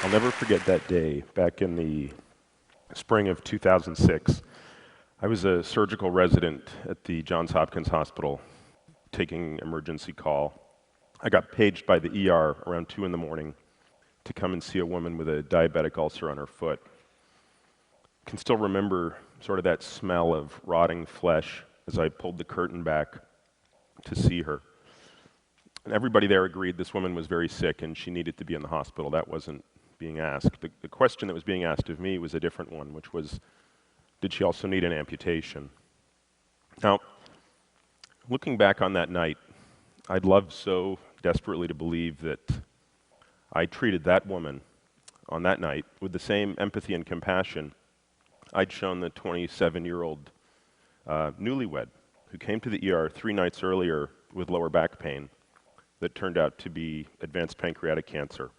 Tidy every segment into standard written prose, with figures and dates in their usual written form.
I'll never forget that day back in the spring of 2006. I was a surgical resident at the Johns Hopkins Hospital taking emergency call. I got paged by the ER around 2 in the morning to come and see a woman with a diabetic ulcer on her foot. I can still remember sort of that smell of rotting flesh as I pulled the curtain back to see her. And everybody there agreed this woman was very sick and she needed to be in the hospital. That wasn't being asked. The question that was being asked of me was a different one, which was, did she also need an amputation? Now, looking back on that night, I'd love so desperately to believe that I treated that woman on that night with the same empathy and compassion I'd shown the 27-year-old newlywed who came to the ER 3 nights earlier with lower back pain that turned out to be advanced pancreatic cancer.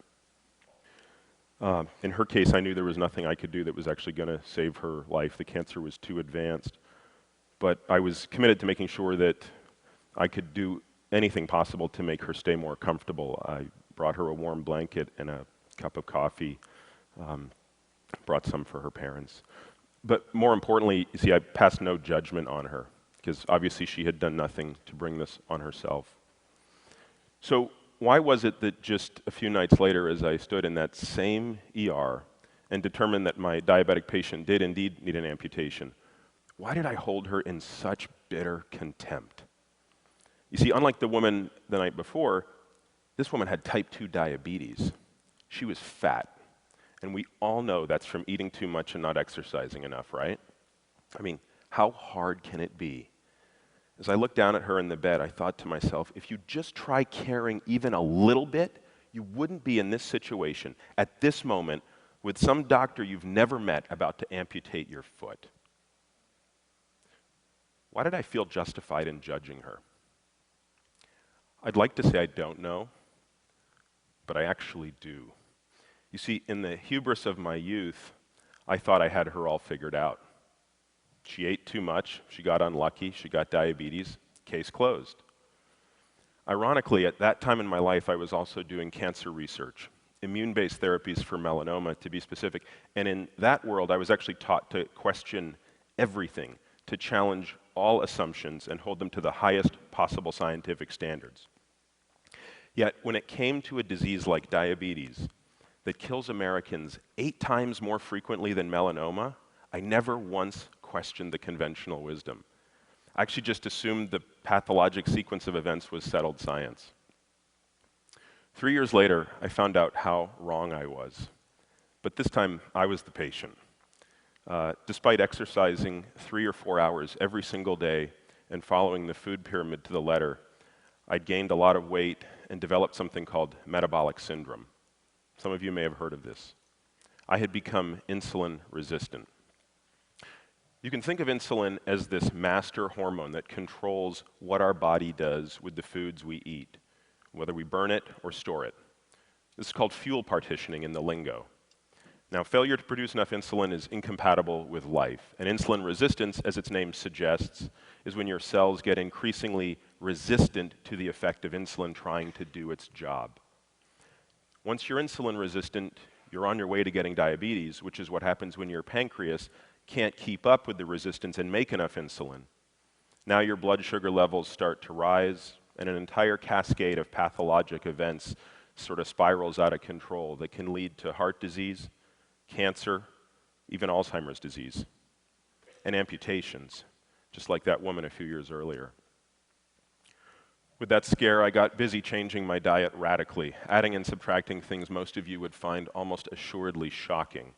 In her case, I knew there was nothing I could do that was actually going to save her life. The cancer was too advanced. But I was committed to making sure that I could do anything possible to make her stay more comfortable. I brought her a warm blanket and a cup of coffee, brought some for her parents. But more importantly, you see, I passed no judgment on her, because obviously she had done nothing to bring this on herself. So why was it that just a few nights later, as I stood in that same ER and determined that my diabetic patient did indeed need an amputation, why did I hold her in such bitter contempt? You see, unlike the woman the night before, this woman had type 2 diabetes. She was fat. And we all know that's from eating too much and not exercising enough, right? I mean, how hard can it be? As I looked down at her in the bed, I thought to myself, if you just try caring even a little bit, you wouldn't be in this situation at this moment with some doctor you've never met about to amputate your foot. Why did I feel justified in judging her? I'd like to say I don't know, but I actually do. You see, in the hubris of my youth, I thought I had her all figured out. She ate too much, she got unlucky, she got diabetes, case closed. Ironically, at that time in my life, I was also doing cancer research, immune-based therapies for melanoma, to be specific. And in that world, I was actually taught to question everything, to challenge all assumptions and hold them to the highest possible scientific standards. Yet, when it came to a disease like diabetes that kills Americans 8 times more frequently than melanoma, I never once questioned the conventional wisdom. I actually just assumed the pathologic sequence of events was settled science. 3 years later, I found out how wrong I was. But this time, I was the patient. Despite exercising 3 or 4 hours every single day and following the food pyramid to the letter, I'd gained a lot of weight and developed something called metabolic syndrome. Some of you may have heard of this. I had become insulin resistant. You can think of insulin as this master hormone that controls what our body does with the foods we eat, whether we burn it or store it. This is called fuel partitioning in the lingo. Now, failure to produce enough insulin is incompatible with life, and insulin resistance, as its name suggests, is when your cells get increasingly resistant to the effect of insulin trying to do its job. Once you're insulin resistant, you're on your way to getting diabetes, which is what happens when your pancreas can't keep up with the resistance and make enough insulin. Now your blood sugar levels start to rise, and an entire cascade of pathologic events sort of spirals out of control that can lead to heart disease, cancer, even Alzheimer's disease, and amputations, just like that woman a few years earlier. With that scare, I got busy changing my diet radically, adding and subtracting things most of you would find almost assuredly shocking.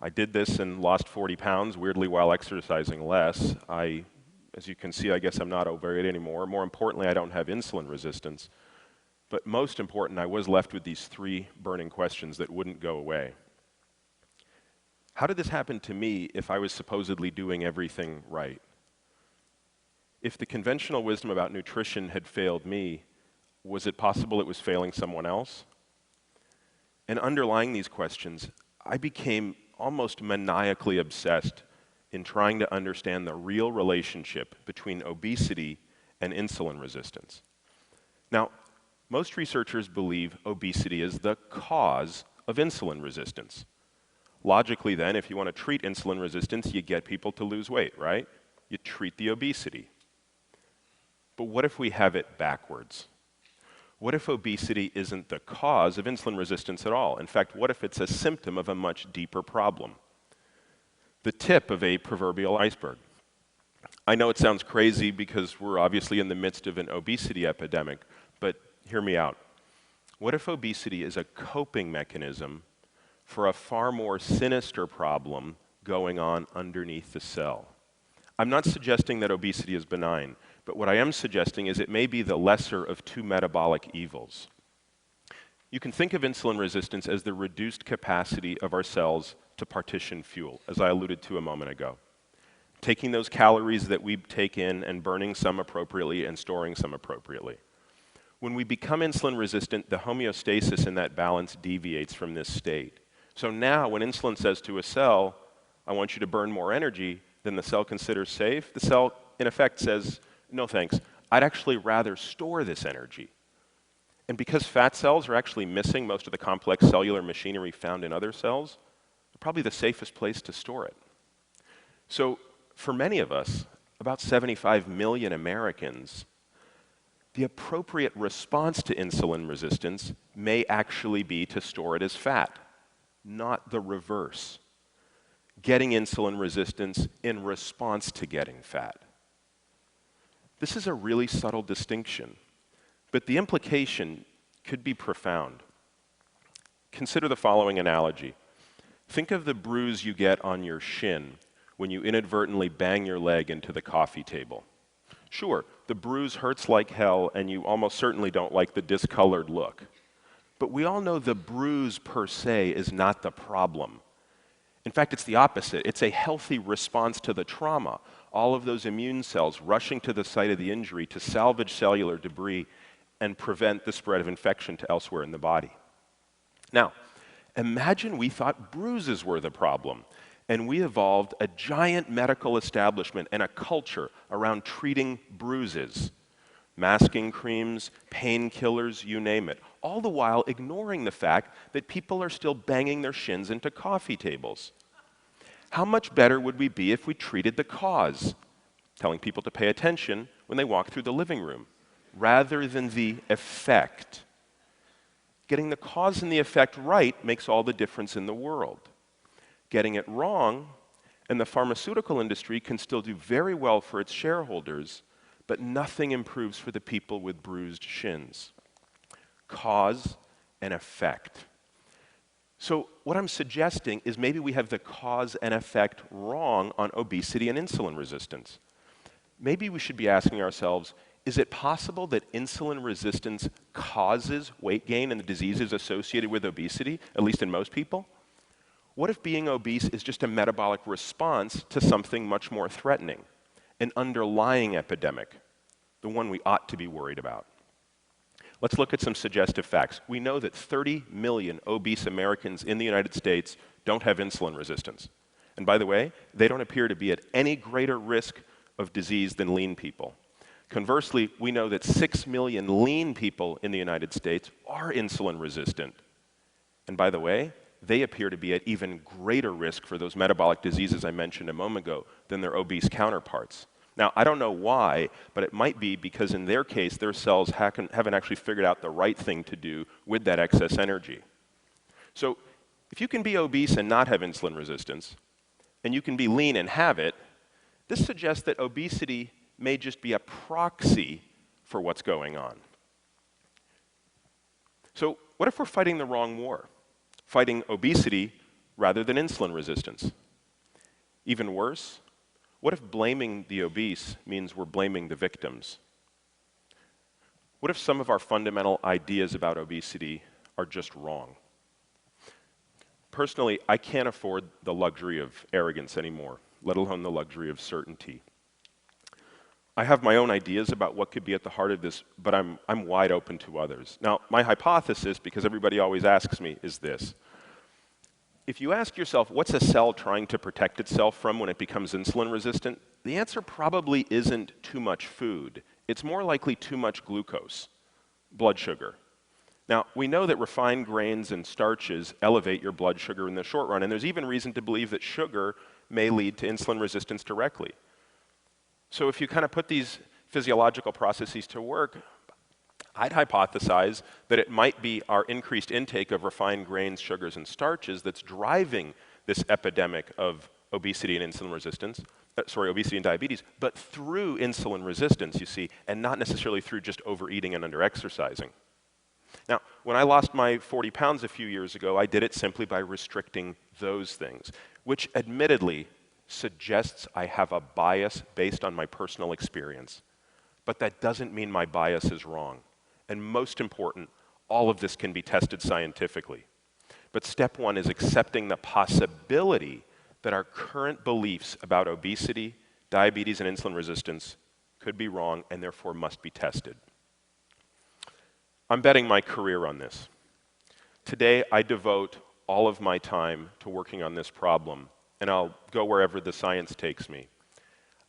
I did this and lost 40 pounds, weirdly, while exercising less. As you can see, I guess I'm not overweight anymore. More importantly, I don't have insulin resistance. But most important, I was left with these 3 burning questions that wouldn't go away. How did this happen to me if I was supposedly doing everything right? If the conventional wisdom about nutrition had failed me, was it possible it was failing someone else? And underlying these questions, I became almost maniacally obsessed in trying to understand the real relationship between obesity and insulin resistance. Now, most researchers believe obesity is the cause of insulin resistance. Logically then, if you want to treat insulin resistance, you get people to lose weight, right? You treat the obesity. But what if we have it backwards? What if obesity isn't the cause of insulin resistance at all? In fact, what if it's a symptom of a much deeper problem? The tip of a proverbial iceberg. I know it sounds crazy because we're obviously in the midst of an obesity epidemic, but hear me out. What if obesity is a coping mechanism for a far more sinister problem going on underneath the cell? I'm not suggesting that obesity is benign, but what I am suggesting is it may be the lesser of two metabolic evils. You can think of insulin resistance as the reduced capacity of our cells to partition fuel, as I alluded to a moment ago. Taking those calories that we take in and burning some appropriately and storing some appropriately. When we become insulin resistant, the homeostasis in that balance deviates from this state. So now when insulin says to a cell, I want you to burn more energy than the cell considers safe, the cell in effect says, no thanks, I'd actually rather store this energy. And because fat cells are actually missing most of the complex cellular machinery found in other cells, they're probably the safest place to store it. So for many of us, about 75 million Americans, the appropriate response to insulin resistance may actually be to store it as fat, not the reverse. Getting insulin resistance in response to getting fat. This is a really subtle distinction, but the implication could be profound. Consider the following analogy. Think of the bruise you get on your shin when you inadvertently bang your leg into the coffee table. Sure, the bruise hurts like hell and you almost certainly don't like the discolored look. But we all know the bruise per se is not the problem. In fact, it's the opposite. It's a healthy response to the trauma. All of those immune cells rushing to the site of the injury to salvage cellular debris and prevent the spread of infection to elsewhere in the body. Now, imagine we thought bruises were the problem, and we evolved a giant medical establishment and a culture around treating bruises. Masking creams, painkillers, you name it. All the while ignoring the fact that people are still banging their shins into coffee tables. How much better would we be if we treated the cause, telling people to pay attention when they walk through the living room, rather than the effect? Getting the cause and the effect right makes all the difference in the world. Getting it wrong, and the pharmaceutical industry can still do very well for its shareholders, but nothing improves for the people with bruised shins. Cause and effect. So what I'm suggesting is maybe we have the cause and effect wrong on obesity and insulin resistance. Maybe we should be asking ourselves, is it possible that insulin resistance causes weight gain and the diseases associated with obesity, at least in most people? What if being obese is just a metabolic response to something much more threatening, an underlying epidemic, the one we ought to be worried about? Let's look at some suggestive facts. We know that 30 million obese Americans in the United States don't have insulin resistance. And by the way, they don't appear to be at any greater risk of disease than lean people. Conversely, we know that 6 million lean people in the United States are insulin resistant. And by the way, they appear to be at even greater risk for those metabolic diseases I mentioned a moment ago than their obese counterparts. Now, I don't know why, but it might be because in their case, their cells haven't actually figured out the right thing to do with that excess energy. So if you can be obese and not have insulin resistance, and you can be lean and have it, this suggests that obesity may just be a proxy for what's going on. So what if we're fighting the wrong war? Fighting obesity rather than insulin resistance? Even worse, what if blaming the obese means we're blaming the victims? What if some of our fundamental ideas about obesity are just wrong? Personally, I can't afford the luxury of arrogance anymore, let alone the luxury of certainty. I have my own ideas about what could be at the heart of this, but I'm wide open to others. Now, my hypothesis, because everybody always asks me, is this. If you ask yourself, what's a cell trying to protect itself from when it becomes insulin resistant? The answer probably isn't too much food. It's more likely too much glucose, blood sugar. Now, we know that refined grains and starches elevate your blood sugar in the short run, and there's even reason to believe that sugar may lead to insulin resistance directly. So if you kind of put these physiological processes to work, I'd hypothesize that it might be our increased intake of refined grains, sugars, and starches that's driving this epidemic of obesity and insulin resistance, obesity and diabetes, but through insulin resistance, you see, and not necessarily through just overeating and under-exercising. Now, when I lost my 40 pounds a few years ago, I did it simply by restricting those things, which admittedly suggests I have a bias based on my personal experience. But that doesn't mean my bias is wrong. And most important, all of this can be tested scientifically. But step one is accepting the possibility that our current beliefs about obesity, diabetes, and insulin resistance could be wrong and therefore must be tested. I'm betting my career on this. Today, I devote all of my time to working on this problem, and I'll go wherever the science takes me.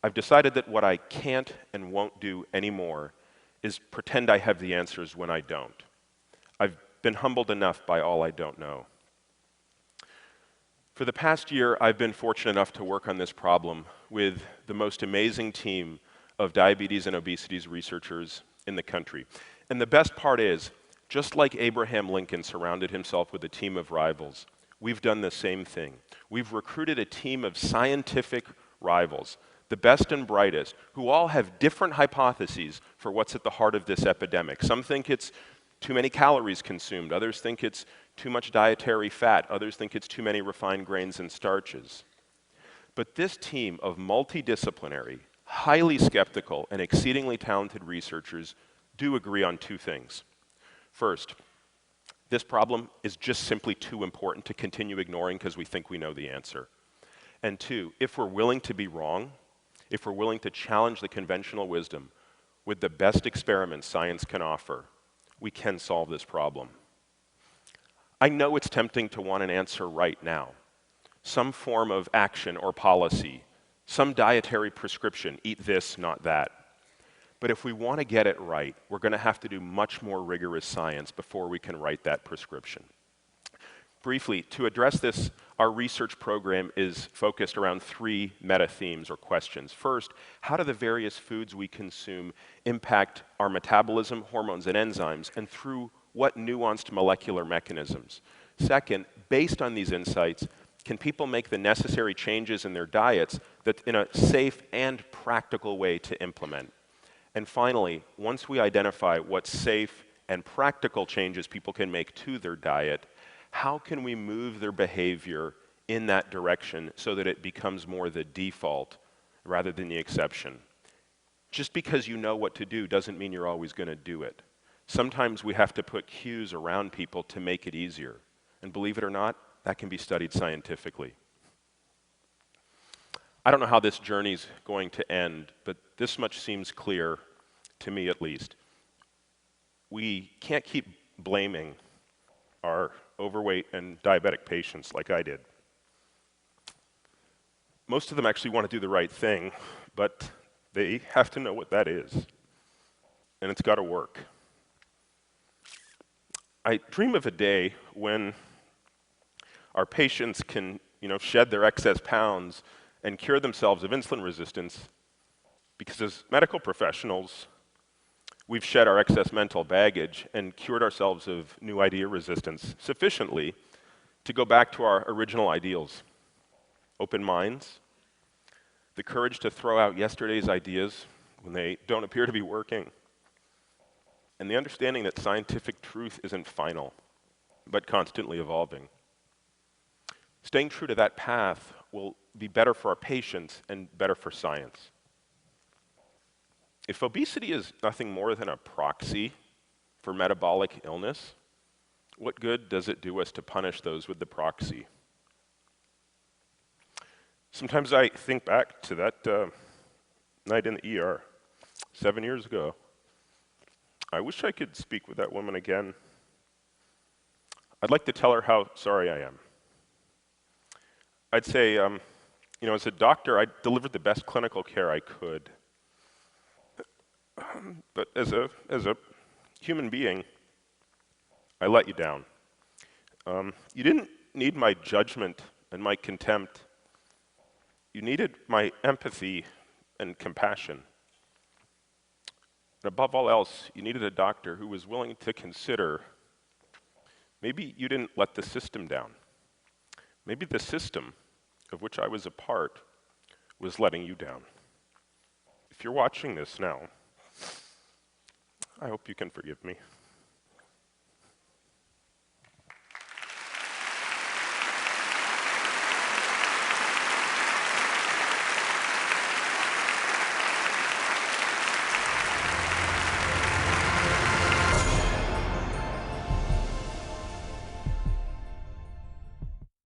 I've decided that what I can't and won't do anymore is pretend I have the answers when I don't. I've been humbled enough by all I don't know. For the past year, I've been fortunate enough to work on this problem with the most amazing team of diabetes and obesity researchers in the country. And the best part is, just like Abraham Lincoln surrounded himself with a team of rivals, we've done the same thing. We've recruited a team of scientific rivals, the best and brightest, who all have different hypotheses for what's at the heart of this epidemic. Some think it's too many calories consumed, others think it's too much dietary fat, others think it's too many refined grains and starches. But this team of multidisciplinary, highly skeptical, and exceedingly talented researchers do agree on two things. First, this problem is just simply too important to continue ignoring because we think we know the answer. And two, if we're willing to be wrong, if we're willing to challenge the conventional wisdom with the best experiments science can offer, we can solve this problem. I know it's tempting to want an answer right now. Some form of action or policy, some dietary prescription, eat this, not that. But if we want to get it right, we're going to have to do much more rigorous science before we can write that prescription. Briefly, to address this, our research program is focused around three meta-themes or questions. First, how do the various foods we consume impact our metabolism, hormones, and enzymes, and through what nuanced molecular mechanisms? Second, based on these insights, can people make the necessary changes in their diets that in a safe and practical way to implement? And finally, once we identify what safe and practical changes people can make to their diet, how can we move their behavior in that direction so that it becomes more the default rather than the exception? Just because you know what to do doesn't mean you're always going to do it. Sometimes we have to put cues around people to make it easier. And believe it or not, that can be studied scientifically. I don't know how this journey's going to end, but this much seems clear, to me at least. We can't keep blaming our overweight and diabetic patients like I did. Most of them actually want to do the right thing, but they have to know what that is. And it's got to work. I dream of a day when our patients can, shed their excess pounds and cure themselves of insulin resistance, because as medical professionals, we've shed our excess mental baggage and cured ourselves of new idea resistance sufficiently to go back to our original ideals. Open minds, the courage to throw out yesterday's ideas when they don't appear to be working, and the understanding that scientific truth isn't final, but constantly evolving. Staying true to that path will be better for our patients and better for science. If obesity is nothing more than a proxy for metabolic illness, what good does it do us to punish those with the proxy? Sometimes I think back to that night in the ER 7 years ago. I wish I could speak with that woman again. I'd like to tell her how sorry I am. I'd say, as a doctor, I delivered the best clinical care I could. But as a human being, I let you down. You didn't need my judgment and my contempt. You needed my empathy and compassion. And above all else, you needed a doctor who was willing to consider maybe you didn't let the system down. Maybe the system of which I was a part was letting you down. If you're watching this now, I hope you can forgive me.